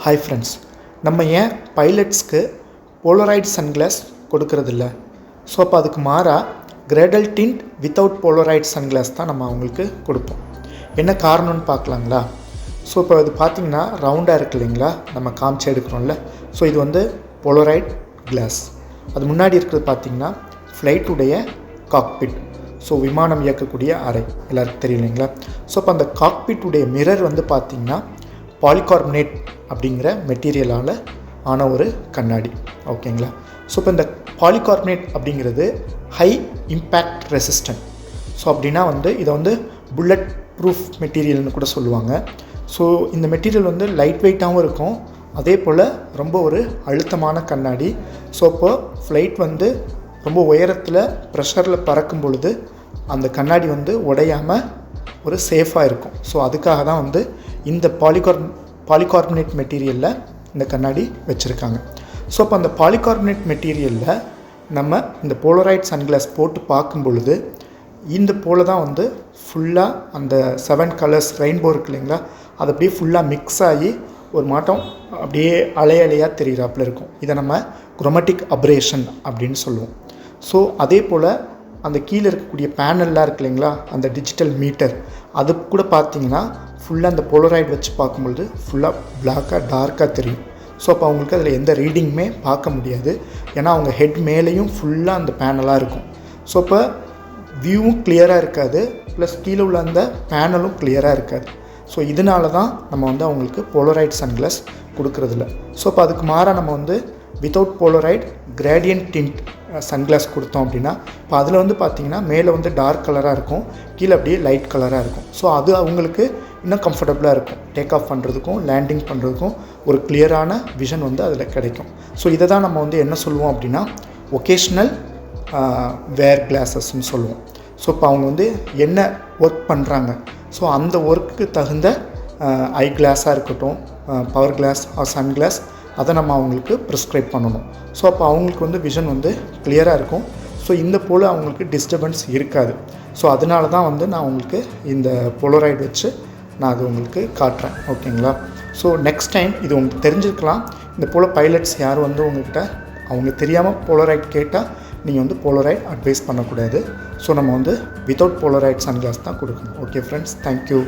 Hi friends, நம்ம ஏன் பைலட்ஸ்க்கு Polaroid sunglass கொடுக்கறதில்ல? ஸோ அப்போ அதுக்கு மாறாக cradle tint without Polaroid sunglass தான் நம்ம அவங்களுக்கு கொடுப்போம். என்ன காரணம்னு பார்க்கலாங்களா? ஸோ இப்போ இது பார்த்திங்கன்னா ரவுண்டாக இருக்குது இல்லைங்களா, நம்ம காமிச்சு எடுக்கிறோம்ல. ஸோ இது வந்து போலராய்டு கிளாஸ். அது முன்னாடி இருக்கிறது பார்த்திங்கன்னா ஃப்ளைட்டுடைய காக்பிட். ஸோ விமானம் இயக்கக்கூடிய அறை எல்லாருக்கும் தெரியும் இல்லைங்களா. ஸோ அப்போ அந்த காக்பிட்டுடைய மிரர் வந்து பார்த்திங்கன்னா பாலிகார்பனேட் அப்படிங்கிற மெட்டீரியலால் ஆன ஒரு கண்ணாடி. ஓகேங்களா. ஸோ இப்போ இந்த பாலிகார்பனேட் அப்படிங்கிறது ஹை இம்பேக்ட் ரெசிஸ்டன்ட். ஸோ அப்படின்னா வந்து இதை வந்து புல்லட் ப்ரூஃப் மெட்டீரியல்னு கூட சொல்லுவாங்க. ஸோ இந்த மெட்டீரியல் வந்து லைட் வெயிட்டாகவும் இருக்கும், அதே போல் ரொம்ப ஒரு அழுத்தமான கண்ணாடி. ஸோ இப்போது ஃப்ளைட் வந்து ரொம்ப உயரத்தில் ப்ரெஷரில் பறக்கும் பொழுது அந்த கண்ணாடி வந்து உடையாமல் ஒரு சேஃபாக இருக்கும். ஸோ அதுக்காக தான் வந்து இந்த பாலிகார்பனேட் மெட்டீரியலில் இந்த கண்ணாடி வச்சுருக்காங்க. ஸோ அப்போ அந்த பாலிகார்பனேட் மெட்டீரியலில் நம்ம இந்த போலராய்டு சன்கிளாஸ் போட்டு பார்க்கும் பொழுது இந்த போல் தான் வந்து ஃபுல்லாக அந்த 7 கலர்ஸ் ரெயின்போ இருக்கு இல்லைங்களா, அது அப்படியே ஃபுல்லாக மிக்ஸ் ஆகி ஒரு மாட்டம் அப்படியே அலையாக தெரிகிறாப்புல இருக்கும். இதை நம்ம குரோமேட்டிக் அப்ரேஷன் அப்படின்னு சொல்லுவோம். ஸோ அதே போல் அந்த கீழே இருக்கக்கூடிய பேனல்லாம் இருக்கு இல்லைங்களா, அந்த டிஜிட்டல் மீட்டர், அது கூட பார்த்திங்கன்னா ஃபுல்லாக அந்த போலராய்டு வச்சு பார்க்கும்பொழுது ஃபுல்லாக பிளாக்காக டார்க்காக தெரியும். ஸோ அப்போ அவங்களுக்கு அதில் எந்த ரீடிங்குமே பார்க்க முடியாது, ஏன்னா அவங்க ஹெட் மேலேயும் ஃபுல்லாக அந்த பேனலாக இருக்கும். ஸோ இப்போ வியூவும் கிளியராக இருக்காது, ப்ளஸ் கீழே உள்ள அந்த பேனலும் கிளியராக இருக்காது. ஸோ இதனால தான் நம்ம வந்து அவங்களுக்கு போலராய்டு சன்கிளாஸ் கொடுக்குறதில்ல. ஸோ அப்போ அதுக்கு மாறாக நம்ம வந்து without Polaroid gradient tint sunglass கொடுத்தோம் அப்படின்னா, இப்போ அதில் வந்து பார்த்திங்கன்னா மேலே வந்து டார்க் கலராக இருக்கும், கீழே அப்படியே லைட் கலராக இருக்கும். ஸோ அது அவங்களுக்கு இன்னும் கம்ஃபர்டபுளாக இருக்கும், டேக் ஆஃப் பண்ணுறதுக்கும் லேண்டிங் பண்ணுறதுக்கும் ஒரு கிளியரான விஷன் வந்து அதில் கிடைக்கும். ஸோ இதை தான் நம்ம வந்து என்ன சொல்லுவோம் அப்படின்னா ஒகேஷ்னல் வேர் கிளாஸஸ்ன்னு சொல்லுவோம். ஸோ இப்போ அவங்க வந்து என்ன ஒர்க் பண்ணுறாங்க, ஸோ அந்த ஒர்க்குக்கு தகுந்த ஐ கிளாஸாக இருக்கட்டும், power glass or sun glass, அதை நம்ம அவங்களுக்கு ப்ரிஸ்கிரைப் பண்ணணும். ஸோ அப்போ அவங்களுக்கு வந்து விஷன் வந்து கிளியராக இருக்கும். ஸோ இந்த போல் அவங்களுக்கு டிஸ்டர்பன்ஸ் இருக்காது. ஸோ அதனால தான் வந்து நான் உங்களுக்கு இந்த போலராய்டு வச்சு நான் அது உங்களுக்கு காட்டுறேன். ஓகேங்களா. ஸோ நெக்ஸ்ட் டைம் இது உங்களுக்கு தெரிஞ்சிருக்கலாம், இந்த போல் பைலட்ஸ் யாரும் வந்து உங்கள்கிட்ட அவங்க தெரியாமல் போலராய்டு கேட்டால் நீங்கள் வந்து போலராய்டு அட்வைஸ் பண்ணக்கூடாது. ஸோ நம்ம வந்து வித்தவுட் போலராய்டு சன்கிளாஸ் தான் கொடுக்கணும். Okay friends, thank you.